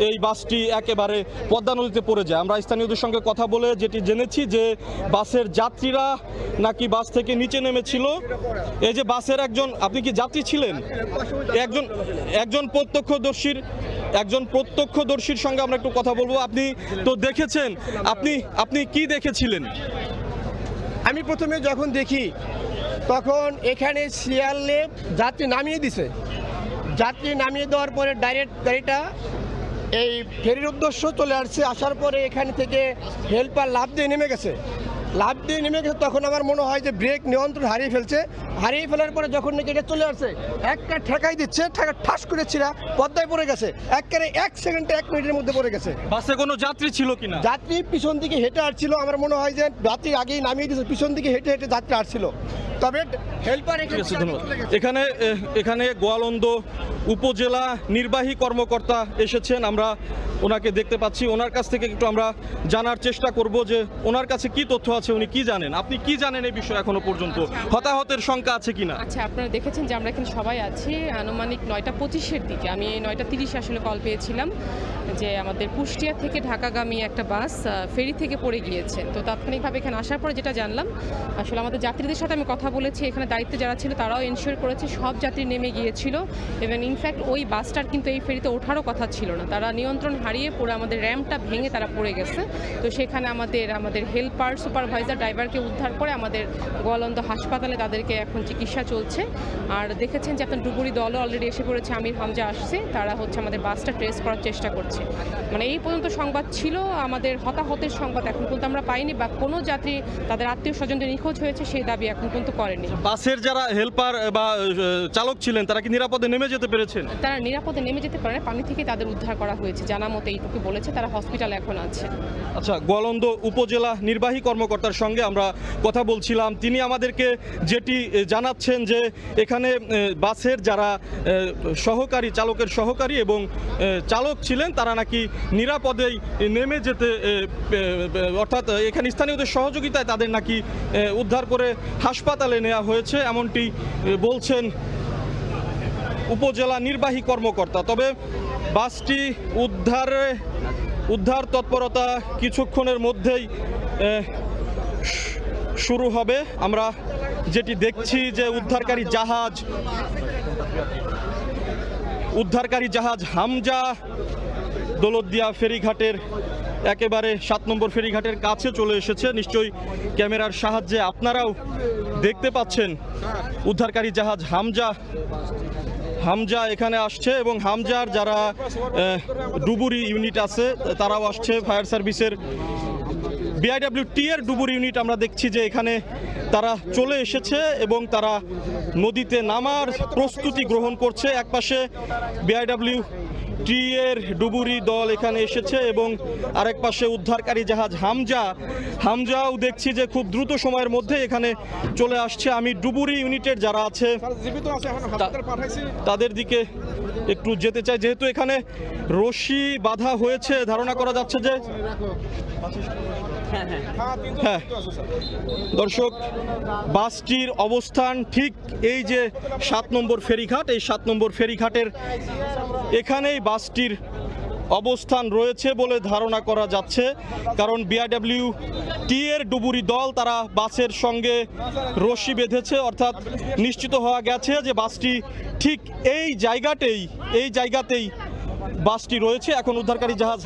এই বাসটি একেবারে পদ্মা নদীতে পড়ে যায়। আমরা স্থানীয়দের সঙ্গে কথা বলে যেটি জেনেছি যে বাসের যাত্রীরা নাকি বাস থেকে নিচে নেমেছিল। এই যে বাসের আপনি কি যাত্রী ছিলেন? একজন প্রত্যক্ষদর্শীর সঙ্গে আমরা একটু কথা বলবো। আপনি তো দেখেছেন, আপনি কি দেখেছিলেন? আমি প্রথমে যখন দেখি তখন এখানে শিয়ালে যাত্রী নামিয়ে দিছে। যাত্রী নামিয়ে দেওয়ার পরে ডাইরেক্ট গাড়িটা এই ফেরির উদ্দেশ্য চলে আসছে। আসার পরে এখান থেকে হেল্পার লাফ দিয়ে নেমে গেছে। তখন আমার মনে হয় যে ব্রেক নিয়ন্ত্রণ হারিয়ে ফেলার পরে যখন নাকি এটা চলে আসছে, একটা ঠেকাই দিচ্ছে, ঠাস করে ছিঁড়া পদ্মায় পড়ে গেছে। একেবারে 1 সেকেন্ডে 1 মিনিটের মধ্যে পড়ে গেছে। বাসে কোনো যাত্রী ছিল কিনা? যাত্রী পিছন দিকে হেঁটে আসছিল। আমার মনে হয় যে যাত্রী আগেই নামিয়ে দিয়েছে, পিছন দিকে হেঁটে যাত্রী আসছিল। তবে হেল্পার এখানে গোয়ালন্দ উপজেলা নির্বাহী কর্মকর্তা এসেছেন, আমরা ওনাকে দেখতে পাচ্ছি। ওনার কাছ থেকে একটু আমরা জানার চেষ্টা করব যে ওনার কাছে কি তথ্য আছে, উনি কি জানেন। আপনি কি জানেন এই বিষয়ে এখনো পর্যন্ত? হতাহতের সংখ্যা আছে কিনা? আচ্ছা, আপনারা দেখেছেন যে আমরা এখানে সবাই আছি। আনুমানিক 9:25-এর দিকে আমি 9:30 আসলে কল পেয়েছিলাম যে আমাদের কুষ্টিয়া থেকে ঢাকাগামী একটা বাস ফেরি থেকে পড়ে গিয়েছে। তো তাৎক্ষণিকভাবে এখানে আসার পরে যেটা জানলাম, আসলে আমাদের যাত্রীদের সাথে আমি কথা বলেছি, এখানে দায়িত্বে যারা ছিল তারাও এনশিওর করেছে সব যাত্রী নেমে গিয়েছিল এবং ইনফ্যাক্ট ওই বাসটার কিন্তু এই ফেরিতে ওঠারও কথা ছিল না। তারা নিয়ন্ত্রণ হারিয়ে পড়ে আমাদের র্যাম্পটা ভেঙে তারা পড়ে গেছে। তো সেখানে আমাদের হেল্পার, সুপারভাইজার, ড্রাইভারকে উদ্ধার করে আমাদের গোয়ালন্দ হাসপাতালে তাদেরকে এখন চিকিৎসা চলছে। আর দেখেছেন যে আপনার ডুবুরি দলও অলরেডি এসে পড়েছে, আমির হামজা আসছে, তারা আমাদের বাসটা ট্রেস করার চেষ্টা করছে। মানে এই পর্যন্ত সংবাদ ছিল, আমাদের হতাহতের সংবাদ এখন পর্যন্ত আমরা পাইনি বা কোনো যাত্রী তাদের আত্মীয় স্বজনদের নিখোঁজ হয়েছে সেই দাবি এখন পর্যন্ত করেনি। বাসের যারা হেল্পার বা চালক ছিলেন তারা কি নিরাপদে নেমে যেতে পেরেছেন? তারা নিরাপদে নেমে যেতে পারে, পানি থেকে তাদের উদ্ধার করা হয়েছে জানা মতো, এইটুকু বলেছে। তারা হসপিটালে এখন আছে। আচ্ছা, গোয়ালন্দ উপজেলা নির্বাহী কর্মকর্তার সঙ্গে আমরা কথা বলছিলাম। তিনি আমাদেরকে যেটি জানাচ্ছেন যে এখানে বাসের যারা চালকের সহকারী এবং চালক ছিলেন তারা নাকি নিরাপদেই নেমে যেতে, অর্থাৎ এখানে স্থানীয়দের সহযোগিতায় তাদের নাকি উদ্ধার করে হাসপাতালে নেওয়া হয়েছে, এমনটি বলছেন উপজেলা নির্বাহী কর্মকর্তা। তবে বাসটি উদ্ধার তৎপরতা কিছুক্ষণের মধ্যেই শুরু হবে। আমরা যেটি দেখছি যে উদ্ধারকারী জাহাজ হামজা দৌলতদিয়া ফেরিঘাটের একেবারে 7 নম্বর ফেরিঘাটের কাছে চলে এসেছে। নিশ্চয়ই ক্যামেরার সাহায্যে আপনারাও দেখতে পাচ্ছেন উদ্ধারকারী জাহাজ হামজা এখানে আসছে এবং হামজার যারা ডুবুরি ইউনিট আছে তারাও আসছে। ফায়ার সার্ভিসের বিআইডব্লিউটি এর ডুবুরি ইউনিট আমরা দেখছি যে এখানে তারা চলে এসেছে এবং তারা নদীতে নামার প্রস্তুতি গ্রহণ করছে। একপাশে বিআইডব্লিউটি এর ডুবুরি দল এখানে এসেছে এবং আরেক পাশে উদ্ধারকারী জাহাজ হামজাও দেখছি যে খুব দ্রুত সময়ের মধ্যে এখানে চলে আসছে। আমি ডুবুরি ইউনিটের যারা আছে তাদের দিকে একটু যেতে চাই, যেহেতু এখানে রশি বাঁধা হয়েছে, ধারণা করা যাচ্ছে যে হ্যাঁ দর্শক, বাসটির অবস্থান ঠিক এই যে 7 নম্বর ফেরিঘাট, এই 7 নম্বর ফেরিঘাটের এখানেই বাসটির অবস্থান রয়েছে বলে ধারণা করা যাচ্ছে, কারণ বিআইডব্লিউটি এর ডুবুরি দল তারা বাসের সঙ্গে রশি বেঁধেছে, অর্থাৎ নিশ্চিত হওয়া গেছে যে বাসটি ঠিক এই জায়গাতেই বাসটি রয়েছে। এখন উদ্ধারকারী জাহাজ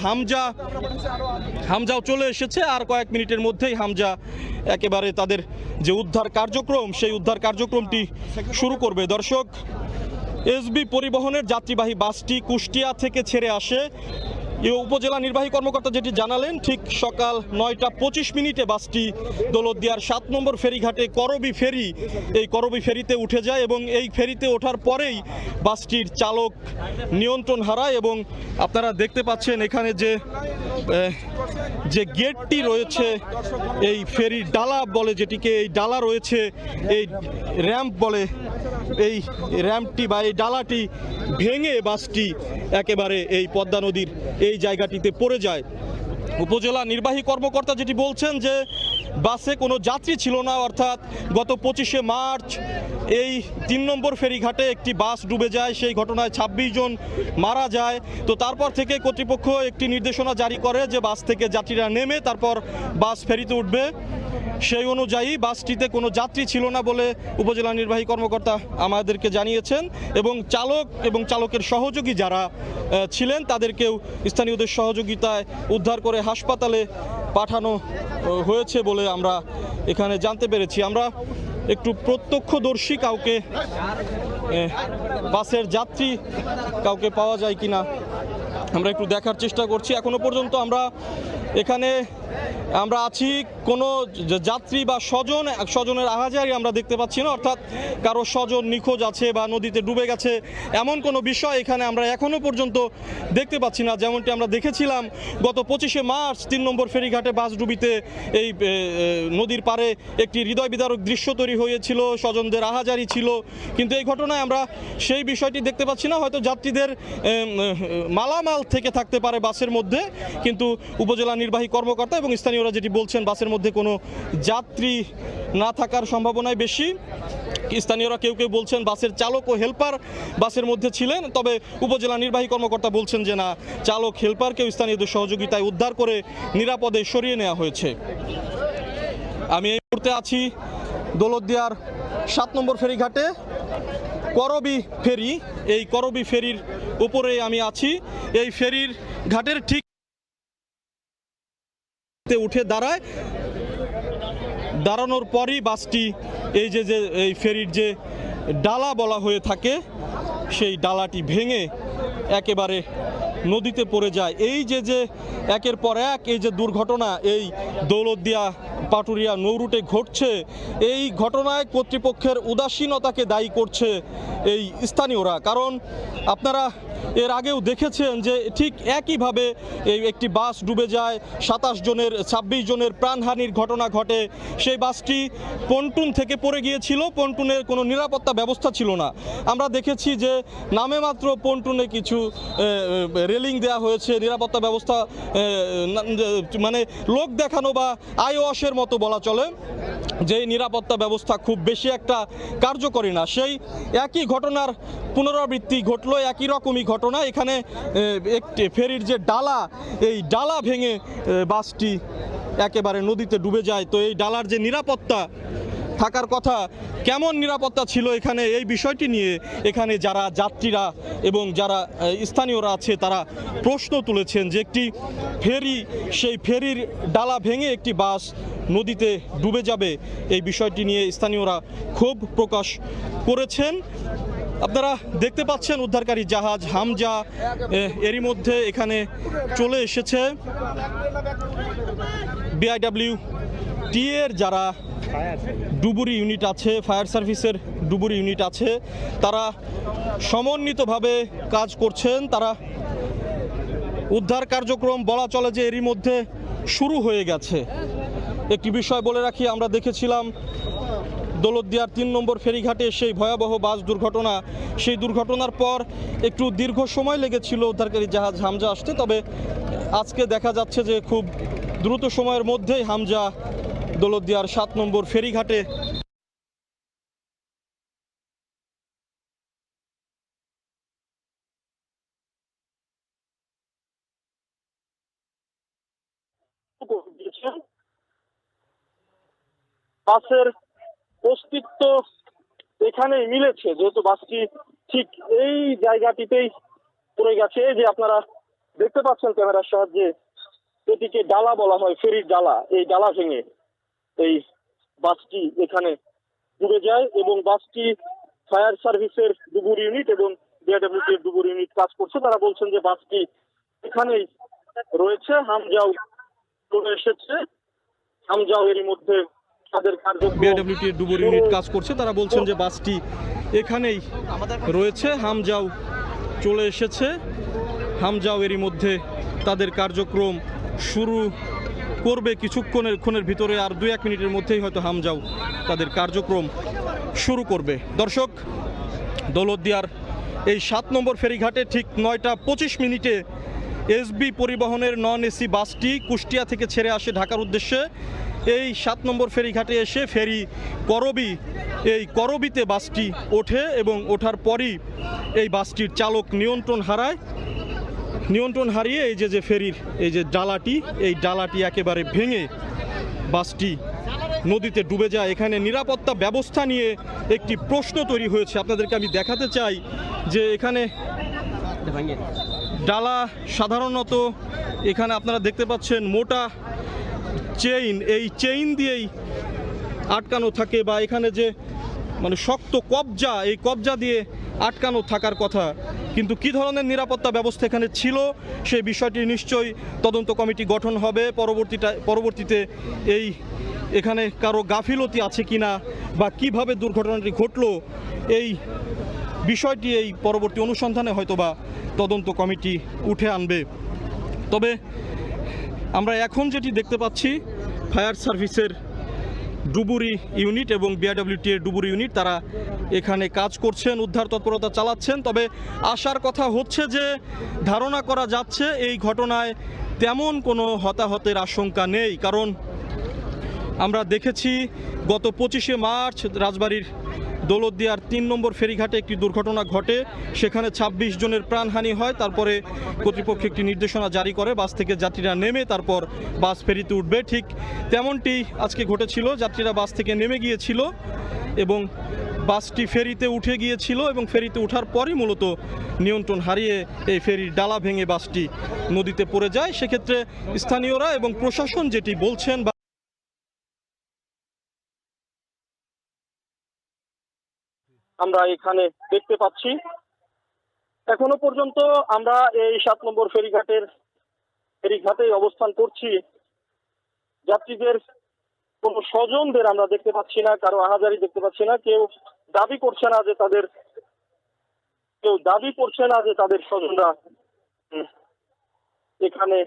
হামজাও চলে এসেছে, আর কয়েক মিনিটের মধ্যেই হামজা একেবারে তাদের যে উদ্ধার কার্যক্রম সেই উদ্ধার কার্যক্রমটি শুরু করবে। দর্শক, এসবি পরিবহনের যাত্রীবাহী বাসটি কুষ্টিয়া থেকে ছেড়ে আসে। উপজেলা নির্বাহী কর্মকর্তা যেটি জানালেন, ঠিক সকাল 9:25 বাসটি দৌলতদিয়ার 7 নম্বর ফেরিঘাটে করবি ফেরিতে উঠে যায় এবং এই ফেরিতে ওঠার পরেই বাসটির চালক নিয়ন্ত্রণ হারায়। এবং আপনারা দেখতে পাচ্ছেন এখানে যে গেটটি রয়েছে, এই ফেরি ডালা বলে যেটিকে, এই ডালা রয়েছে, এই র্যাম্প বলে, এই র্যাম্পটি বা এই ডালাটি ভেঙে বাসটি একেবারে এই পদ্মা নদীর এই জায়গাটিতে পড়ে যায়। উপজেলা নির্বাহী কর্মকর্তা যেটি বলছেন যে বাসে কোনো যাত্রী ছিল না, অর্থাৎ গত 25শে মার্চ এই 3 নম্বর ফেরিঘাটে একটি বাস ডুবে যায়, সেই ঘটনায় 26 জন মারা যায়। তো তারপর থেকে কর্তৃপক্ষ একটি নির্দেশনা জারি করে যে বাস থেকে যাত্রীরা নেমে তারপর বাস ফেরিতে উঠবে। সেই অনুযায়ী বাসটিতে কোনো যাত্রী ছিল না বলে উপজেলা নির্বাহী কর্মকর্তা আমাদেরকে জানিয়েছেন, এবং চালকের সহযোগী যারা ছিলেন তাদেরকেও স্থানীয়দের সহযোগিতায় উদ্ধার করে হাসপাতালে পাঠানো হয়েছে বলে আমরা এখানে জানতে পেরেছি। আমরা একটু প্রত্যক্ষদর্শী বাসের যাত্রী কাউকে পাওয়া যায় কিনা আমরা একটু দেখার চেষ্টা করছি। এখনো পর্যন্ত এখানে আমরা আছি, কোনো যাত্রী বা স্বজনের আহাজারি আমরা দেখতে পাচ্ছি না, অর্থাৎ কারো স্বজন নিখোঁজ আছে বা নদীতে ডুবে গেছে এমন কোনো বিষয় এখানে আমরা এখনো পর্যন্ত দেখতে পাচ্ছি না। যেমনটি আমরা দেখেছিলাম গত 25শে মার্চ 3 নম্বর ফেরিঘাটে বাস ডুবিতে এই নদীর পাড়ে একটি হৃদয় বিদারক দৃশ্য তৈরি হয়েছিল, স্বজনদের আহাজারি ছিল, কিন্তু এই ঘটনায় আমরা সেই বিষয়টি দেখতে পাচ্ছি না। হয়তো যাত্রীদের মালামাল থেকে থাকতে পারে বাসের মধ্যে, কিন্তু উপজেলা নির্বাহী কর্মকর্তা এবং স্থানীয়রা যেটি বলছেন বাসের মধ্যে কোনো যাত্রী না থাকার সম্ভাবনাই বেশি। স্থানীয়রা কেউ বলছেন বাসের চালক ও হেল্পার বাসের মধ্যে ছিলেন, তবে উপজেলা নির্বাহী কর্মকর্তা বলছেন যে না, চালক হেল্পারকেও স্থানীয়দের সহযোগিতায় উদ্ধার করে নিরাপদে সরিয়ে নেওয়া হয়েছে। আমি এই মুহূর্তে আছি দৌলতদিয়ার 7 নম্বর ফেরিঘাটে, এই করবি ফেরির উপরে আমি আছি। এই ফেরির ঘাটের ঠিক উঠে দাঁড়ানোর পরই বাসটি এই যে এই ফেরির যে ডালা বলা হয়ে থাকে সেই ডালাটি ভেঙে একেবারে নদীতে পড়ে যায়। এই যে একের পর এক এই যে দুর্ঘটনা এই দৌলতদিয়া পাটুরিয়া নৌরুটে ঘটছে, এই ঘটনায় কর্তৃপক্ষের উদাসীনতাকে দায়ী করছে এই স্থানীয়রা। কারণ আপনারা এর আগেও দেখেছেন যে ঠিক একইভাবে এই একটি বাস ডুবে যায়, 26 জনের প্রাণহানির ঘটনা ঘটে। সেই বাসটি পন্টুন থেকে পড়ে গিয়েছিল, পন্টুনের কোনো নিরাপত্তা ব্যবস্থা ছিল না। আমরা দেখেছি যে নামে মাত্র পন্টুনে কিছু রেলিং দেওয়া হয়েছে, নিরাপত্তা ব্যবস্থা মানে লোক দেখানো বা আইওয়াশের মতো বলা চলে, যে নিরাপত্তা ব্যবস্থা খুব বেশি একটা কার্যকরী না। সেই একই ঘটনার পুনরাবৃত্তি ঘটলো, একই রকমই ঘটনা। এখানে একটি ফেরির যে ডালা, এই ডালা ভেঙে বাসটি একেবারে নদীতে ডুবে যায়। তো এই ডালার যে নিরাপত্তা থাকার কথা, কেমন নিরাপত্তা ছিল এখানে, এই বিষয়টি নিয়ে এখানে যারা যাত্রীরা এবং যারা স্থানীয়রা আছে তারা প্রশ্ন তুলেছেন যে একটি ফেরি, সেই ফেরির ডালা ভেঙে একটি বাস নদীতে ডুবে যাবে, এই বিষয়টি নিয়ে স্থানীয়রা ক্ষোভ প্রকাশ করেছেন। আপনারা দেখতে পাচ্ছেন উদ্ধারকারী জাহাজ হামজা এরই মধ্যে এখানে চলে এসেছে। বিআইডব্লিউটি এর যারা ডুবুরি ইউনিট আছে, ফায়ার সার্ভিসের ডুবুরি ইউনিট আছে, তারা সমন্বিতভাবে কাজ করছেন। তারা উদ্ধার কার্যক্রম বলা চলে যে এরই মধ্যে শুরু হয়ে গেছে। একটি বিষয় বলে রাখি, আমরা দেখেছিলাম দৌলতদিয়ার 3 নম্বর ফেরিঘাটে সেই ভয়াবহ বাস দুর্ঘটনা, সেই দুর্ঘটনার পর একটু দীর্ঘ সময় লেগেছিল উদ্ধারকারী জাহাজ হামজা আসতে, তবে আজকে দেখা যাচ্ছে যে খুব দ্রুত সময়ের মধ্যেই হামজা দৌলতদিয়ার 7 নম্বর ফেরিঘাটে করে দিয়েছেন। বাসের অস্তিত্ব এখানেই মিলেছে, যেহেতু বাসটি ঠিক এই জায়গাটিতেই পড়ে গেছে। যে আপনারা দেখতে পাচ্ছেন ক্যামেরার সাহায্যে, এটিকে ডালা বলা হয়, ফেরির ডালা। এই ডালা ভেঙে এই বাসটি এখানে ডুবে যায় এবং বাসটি ফায়ার সার্ভিসের ডুবুর ইউনিট এবং বিআরডব্লিউটি এর ডুবুর ইউনিট কাজ করছে। তারা বলছেন যে বাসটি এখানেই রয়েছে, হামজাও চলে এসেছে। হামজাও এরই মধ্যে তাদের কার্যক্রম, বিআরডব্লিউটি এর ডুবুর ইউনিট কাজ করছে। তারা বলছেন যে বাসটি এখানেই রয়েছে, হামজাও চলে এসেছে। হামজাও এরই মধ্যে তাদের কার্যক্রম শুরু করবে কিছুক্ষণের ভিতরে, আর 2-1 মিনিটের মধ্যেই হয়তো হামজাও তাদের কার্যক্রম শুরু করবে। দর্শক, দৌলতদিয়ার এই 7 নম্বর ফেরিঘাটে ঠিক 9টা 25 মিনিটে এসবি পরিবহনের নন এসি বাসটি কুষ্টিয়া থেকে ছেড়ে আসে ঢাকার উদ্দেশ্যে। এই 7 নম্বর ফেরিঘাটে এসে ফেরি করবি, এই করবিতে বাসটি ওঠে এবং ওঠার পরই এই বাসটির চালক নিয়ন্ত্রণ হারিয়ে এই যে ফেরির এই যে ডালাটি, এই ডালাটি একেবারে ভেঙে বাসটি নদীতে ডুবে যায়। এখানে নিরাপত্তা ব্যবস্থা নিয়ে একটি প্রশ্ন তৈরি হয়েছে। আপনাদেরকে আমি দেখাতে চাই যে এখানে ডালা সাধারণত এখানে আপনারা দেখতে পাচ্ছেন মোটা চেইন, এই চেইন দিয়েই আটকানো থাকে, বা এখানে যে মানে শক্ত কবজা, এই কবজা দিয়ে আটকানো থাকার কথা। কিন্তু কি ধরনের নিরাপত্তা ব্যবস্থা এখানে ছিল সেই বিষয়টি নিশ্চয়ই তদন্ত কমিটি গঠন হবে। পরবর্তীতে এখানে কারো গাফিলতি আছে কিনা বা কিভাবে দুর্ঘটনাটি ঘটলো এই বিষয়টি এই পরবর্তী অনুসন্ধানে হয়তোবা তদন্ত কমিটি উঠে আনবে। তবে আমরা এখন যেটি দেখতে পাচ্ছি, ফায়ার সার্ভিসের ডুবুরি ইউনিট এবং বিআরডব্লিউটি এর ডুবুরি ইউনিট তারা এখানে কাজ করছেন, উদ্ধার তৎপরতা চালাচ্ছেন। তবে আশার কথা হচ্ছে যে ধারণা করা যাচ্ছে এই ঘটনায় তেমন কোনো হতাহতের আশঙ্কা নেই, কারণ আমরা দেখেছি গত 25শে মার্চ রাজবাড়ির দৌলতদিয়ার 3 নম্বর ফেরিঘাটে একটি দুর্ঘটনা ঘটে, সেখানে 26 জনের প্রাণহানি হয়। তারপরে কর্তৃপক্ষ একটি নির্দেশনা জারি করে বাস থেকে যাত্রীরা নেমে তারপর বাস ফেরিতে উঠবে। ঠিক তেমনটি আজকে ঘটেছিল, যাত্রীরা বাস থেকে নেমে গিয়েছিল এবং বাসটি ফেরিতে উঠে গিয়েছিল এবং ফেরিতে ওঠার পরই মূলত নিয়ন্ত্রণ হারিয়ে এই ফেরির ডালা ভেঙে বাসটি নদীতে পড়ে যায়। সেক্ষেত্রে স্থানীয়রা এবং প্রশাসন যেটি বলছেন, আমরা এখানে দেখতে পাচ্ছি, এখনো পর্যন্ত আমরা এই 7 নম্বর ফেরিঘাটেই অবস্থান করছি। যাত্রীদের কোন স্বজনদের আমরা দেখতে পাচ্ছি না, কারো আহাজারি দেখতে পাচ্ছি না। কেউ দাবি করছে না যে তাদের স্বজনরা এখানে,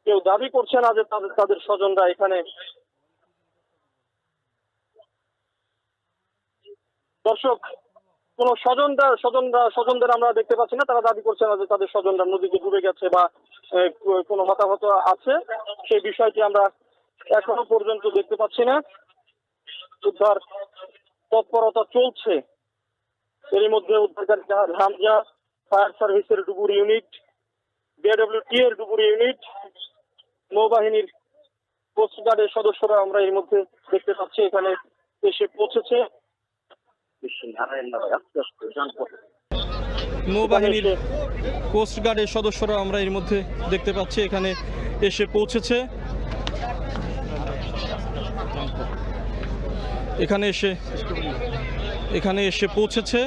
কেউ দাবি করছে না যে তাদের স্বজনরা এখানে। দর্শক, কোন স্বজনদের আমরা দেখতে পাচ্ছি না। তারা দাবি করছে না যে তাদের স্বজনরা নদীতে ডুবে গেছে বা কোনো হতাহত আছে, সেই বিষয়টি আমরা এখনো পর্যন্ত দেখতে পাচ্ছি না। উদ্ধার তৎপরতা চলছে। এর মধ্যে উদ্ধারকারী জাহাজ হামজা, ফায়ার সার্ভিসের ডুবুরি ইউনিট, বিআরডব্লিউটি এর ডুবুরি ইউনিট, নৌবাহিনীর কোস্টগার্ডের সদস্যরা আমরা এর মধ্যে দেখতে পাচ্ছি এখানে এসে পৌঁছেছে। নৌবাহিনীর কোস্টগার্ডের সদস্যরা আমরা এর মধ্যে দেখতে পাচ্ছি এখানে এসে পৌঁছেছে। এখানে এসে পৌঁছেছে।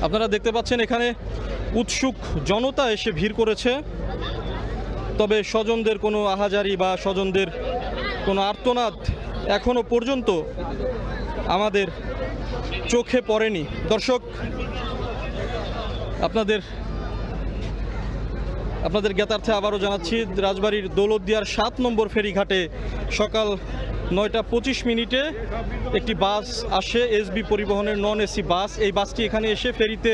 আপনারা দেখতে পাচ্ছেন এখানে উৎসুক জনতা এসে ভিড় করেছে। তবে স্বজনদের কোনো আহাজারি বা স্বজনদের কোনো আর্তনাদ এখনো পর্যন্ত আমাদের চোখে পড়েনি। দর্শক, আপনাদের জ্ঞাতার্থে আবারও জানাচ্ছি, রাজবাড়ির দৌলতদিয়ার 7 নম্বর ফেরিঘাটে সকাল 9টা 25 মিনিটে একটি বাস আসে, এসবি পরিবহনের নন এসি বাস। এই বাসটি এখানে এসে ফেরিতে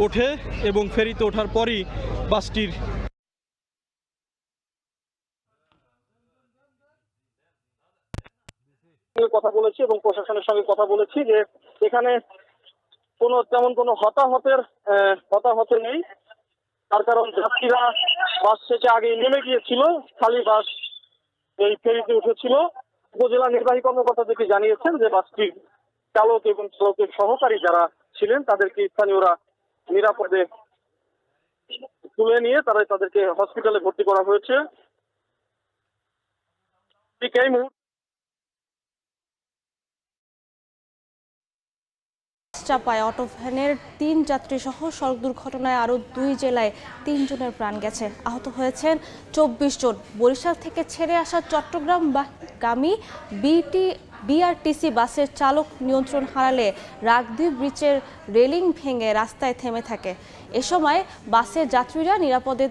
ওঠে এবং ফেরিতে ওঠার পরই বাসটির কথা বলেছি এবং প্রশাসনের সঙ্গে কথা বলেছি যে এখানে তেমন কোনো হতাহত নেই। তার কারণ যাত্রীরা বাস থেকে আগে নেমে গিয়েছিল, খালি বাস এই ফেরিতে উঠেছিল। উপজেলা নির্বাহী কর্মকর্তাদেরকে জানিয়েছেন যে বাসটির চালক এবং চালকের সহকারী যারা ছিলেন তাদেরকে স্থানীয়রা নিরাপদে তুলে নিয়ে তাদেরকে হসপিটালে ভর্তি করা হয়েছে। ঠিক এই মুহূর্তে চাপায় অটো ভ্যানের 3 যাত্রী সহ সড়ক দুর্ঘটনায় আরও 2 জেলায় 3 জনের প্রাণ গেছে, আহত হয়েছেন 24 জন। বরিশাল থেকে ছেড়ে আসা চট্টগ্রাম গামী বিআরটিসি বাসের চালক নিয়ন্ত্রণ হারালে রাগদ্বীপ ব্রিজের রেলিং ভেঙে রাস্তায় থেমে থাকে। এ সময় বাসের যাত্রীরা নিরাপদে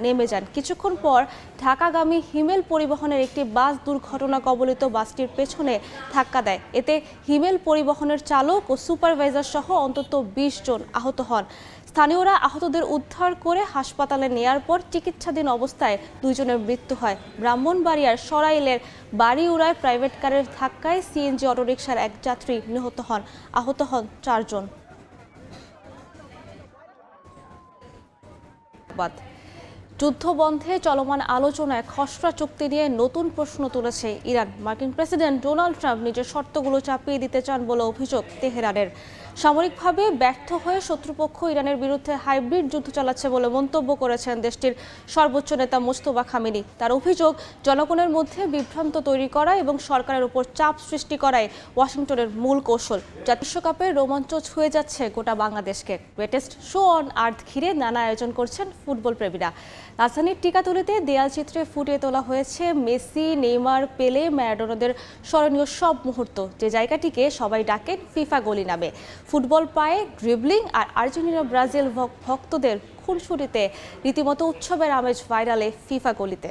নেমে যান। কিছুক্ষণ পর ঢাকাগামী হিমেল পরিবহনের একটি বাস দুর্ঘটনা কবলিত বাসটির পেছনে ধাক্কা দেয়। এতে হিমেল পরিবহনের চালক ও সুপারভাইজার সহ অন্তত 20 জন আহত হন। স্থানীয়রা আহতদের উদ্ধার করে হাসপাতালে নেয়ার পর চিকিৎসাধীন অবস্থায় 2 জনের মৃত্যু হয়। ব্রাহ্মণবাড়িয়ার সরাইলের বাড়িউড়ায় প্রাইভেট কারের ধাক্কায় সিএনজি অটোরিকশার এক যাত্রী নিহত হন, আহত হন 4 জন। যুদ্ধবন্ধে চলমান আলোচনায় খসড়া চুক্তি নিয়ে নতুন প্রশ্ন তুলেছে ইরান। মার্কিন প্রেসিডেন্ট ডোনাল্ড ট্রাম্প নিজের শর্তগুলো চাপিয়ে দিতে চান বলে অভিযোগ তেহরানের। সামরিকভাবে ব্যর্থ হয়ে শত্রুপক্ষ ইরানের বিরুদ্ধে হাইব্রিড যুদ্ধ চালাচ্ছে বলে মন্তব্য করেছেন দেশটির সর্বোচ্চ নেতা মোস্তফা খামেনি। তার অভিযোগ, জনগণের মধ্যে বিভ্রান্ত তৈরি করা এবং সরকারের উপর চাপ সৃষ্টি করাই ওয়াশিংটনের মূল কৌশল। বিশ্বকাপের রোমাঞ্চ ছুঁয়ে যাচ্ছে গোটা বাংলাদেশকে। গ্রেটেস্ট শো অন আর্থ ঘিরে নানা আয়োজন করছেন ফুটবল প্রেমীরা। রাজধানীর টিকাতুলিতে দেয়ালচিত্রে ফুটিয়ে তোলা হয়েছে মেসি, নেইমার, পেলে, ম্যারাডোনাদের স্মরণীয় সব মুহূর্ত, যে জায়গাটিকে সবাই ডাকেন ফিফা গলি নামে। ফুটবল পায়ে ড্রিবলিং আর আর্জেন্টিনা ব্রাজিল ভক্তদের খুনসুটিতে রীতিমতো উৎসবের আমেজ ভাইরালে ফিফা গলিতে।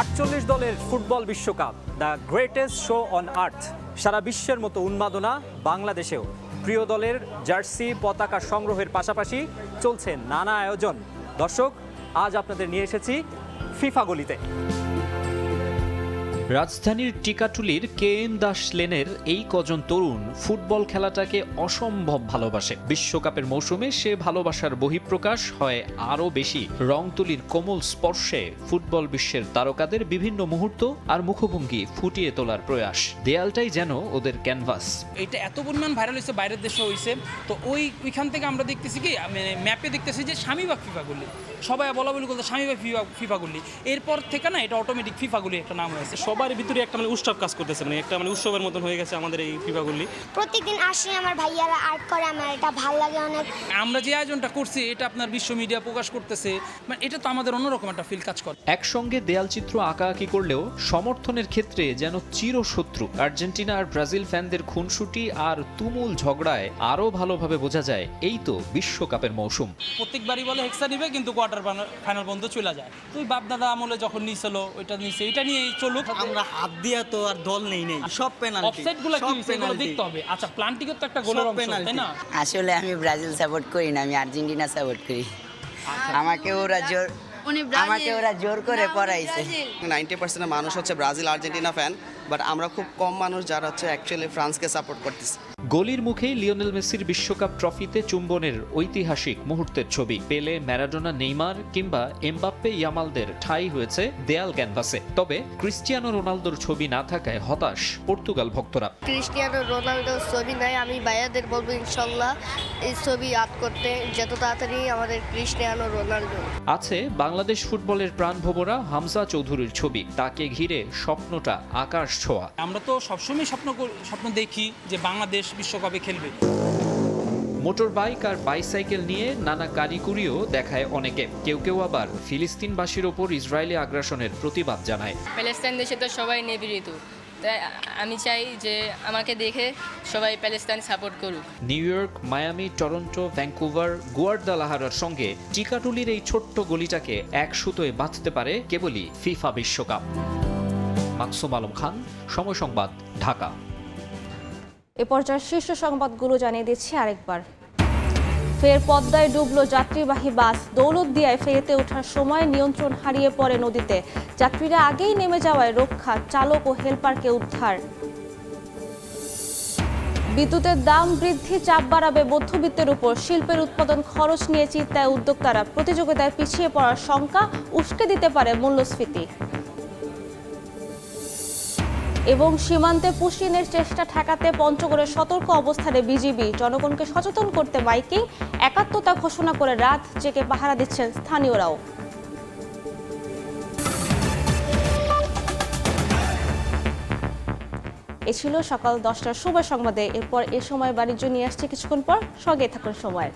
আটচল্লিশ দলের ফুটবল বিশ্বকাপ, the greatest show on earth. সারা বিশ্বের মতো উন্মাদনা বাংলাদেশেও। প্রিয় দলের জার্সি, পতাকা সংগ্রহের পাশাপাশি চলছে নানা আয়োজন। দর্শক, আজ আপনাদের নিয়ে এসেছি ফিফা গলিতে। রাজধানীর টিকাটুলির কেএন দাস লেনের এই কজন তরুণ ফুটবল খেলাটাকে অসম্ভব ভালোবাসে। বিশ্বকাপের মৌসুমে সে ভালোবাসার বহিঃপ্রকাশ হয় আরও বেশি রংতুলির কোমল স্পর্শে ফুটবল বিশ্বের তারকাদের বিভিন্ন মুহূর্ত আর মুখভঙ্গি ফুটিয়ে তোলার প্রয়াস। দেয়ালটাই যেন ওদের ক্যানভাস। এটা এত পরিমাণ ভাইরাল হয়েছে, বাইরের দেশে হয়েছে, তো ওইখান থেকে আমরা দেখতেছি কি, মানে ম্যাপে দেখতেছি যে স্বামীবাগ ফিফা গলি, সবাই বলা বলি করতে স্বামীবাগ ফিফা গলি। এরপর থেকে না এটা অটোমেটিক ফিফা গলি একটা নাম হয়েছে। সবার ভিতরে একটা মানে উৎসব কাজ করতেছে, মানে একটা মানে উৎসবের মতন হয়ে গেছে আমাদের এই ফিফা গলি। প্রত্যেকদিন আসি, আমার ভাইয়ারা আর্ট করে, আমার এটা ভালো লাগে অনেক। আমরা যে আয়োজনটা করছি এটা আপনার বিশ্ব মিডিয়া প্রকাশ করতেছে, মানে এটা তো আমাদের অন্যরকম একটা ফিল কাজ করে। একসঙ্গে দেয়ালচিত্র আঁকাআঁকি করলেও সমর্থনের ক্ষেত্রে যেন চিরশত্রু। আর্জেন্টিনা আর ব্রাজিল ফ্যানদের খুনসুটি আর তুমুল ঝগড়ায় আরও ভালোভাবে বোঝা যায় এই তো বিশ্বকাপের মৌসুম। প্রত্যেকবারই বলে হেক্সা নিবে, কিন্তু কোয়ার্টার ফাইনাল পর্যন্ত চলে যায়। তুই বাপদাদা আমলে যখন নিয়েছিল ওইটা নিয়েছে, এটা নিয়ে চলুক। আমরা হাত দিয়া তো আর দল নেই সব পেনাল্টি, অফসাইডগুলো কি সেগুলো দেখতে হবে। আচ্ছা, প্লান্টিংও তো একটা গোলের অংশ, তাই না? আসলে আমি ব্রাজিল সাপোর্ট করি না, আমি আর্জেন্টিনা সাপোর্ট করি। আমাকে ওরা জোর করে পড়াইছে। 90% মানুষ হচ্ছে ব্রাজিল আর্জেন্টিনা ফ্যান, বাট আমরা খুব কম মানুষ যারা হচ্ছে অ্যাকচুয়ালি ফ্রান্সকে সাপোর্ট করতেছে। গলির মুখেই লিওনেল মেসির বিশ্বকাপ ট্রফিতে চুম্বনের ঐতিহাসিক মুহূর্তের ছবি। পেলে, ম্যারাডোনা, নেইমার কিংবা এমবাপ্পে, ইয়ামালদের ঠাঁই হয়েছে দেয়াল ক্যানভাসে। তবে ক্রিস্টিয়ানো রোনালদোর ছবি না থাকায় হতাশ পর্তুগাল ভক্তরা। ক্রিস্টিয়ানো রোনালদোর ছবি নাই, আমি ভাইয়াদের বলবো ইনশাল্লাহ এই ছবি আর্ট করতে, যত তাড়াতাড়ি আমাদের ক্রিস্টিয়ানো রোনালদো। আছে বাংলাদেশ ফুটবলের প্রাণভোমরা হামজা চৌধুরীর ছবি, তাকে ঘিরে স্বপ্নটা আকাশ ছোঁয়া। আমরা তো সবসময় স্বপ্ন দেখি যে বাংলাদেশ বিশ্বকাপে খেলবে। মোটর বাইক আর বাইসাইকেল নিয়ে নানা কারিকুরিও দেখায় অনেকে। কেউ কেউ আবার ফিলিস্তিনবাসীর ওপর ইসরায়েলি আগ্রাসনের প্রতিবাদ জানায়। প্যালেস্টাইন দেশে তো সবাই নিপীড়িত, তাই আমি চাই যে আমাকে দেখে সবাই প্যালেস্টাইন সাপোর্ট করুক। New York, Miami, Toronto, Vancouver, গুয়ারদালাহারার সঙ্গে টিকাটুলির এই ছোট্ট গলিটাকে এক সুতোয় বাঁধতে পারে কেবলই ফিফা বিশ্বকাপ। মাকসুম আলম খান, সময় সংবাদ, ঢাকা। এ পর্যায়ে শীর্ষ সংবাদগুলো জানিয়ে দিচ্ছি আরেকবার। ফের পদ্মায় ডুবলো যাত্রীবাহী বাস। দৌলতদিয়ায় ফেরিতে ওঠার সময় নিয়ন্ত্রণ হারিয়ে পড়ে নদীতে। যাত্রীরা আগেই নেমে যাওয়ায় রক্ষা, চালক ও হেলপারকে উদ্ধার। বিদ্যুতের দাম বৃদ্ধি চাপ বাড়াবে মধ্যবিত্তের উপর। শিল্পের উৎপাদন খরচ নিয়ে চিন্তায় উদ্যোক্তারা। প্রতিযোগিতায় পিছিয়ে পড়ার শঙ্কা উস্কে দিতে পারে মূল্যস্ফীতি। এবং সীমান্তে পুশিনের চেষ্টা ঠেকাতে পঞ্চগড়ে সতর্ক অবস্থানে বিজিবি। জনগণকে সচেতন করতে মাইকিং, একাত্মতা ঘোষণা করে রাত জেগে পাহারা দিচ্ছেন স্থানীয়রাও। এ ছিল সকাল 10টার সময় সংবাদে। এরপর এ সময় বাণিজ্য নিয়ে আসছে কিছুক্ষণ পর। সঙ্গে থাকুন সময়ের।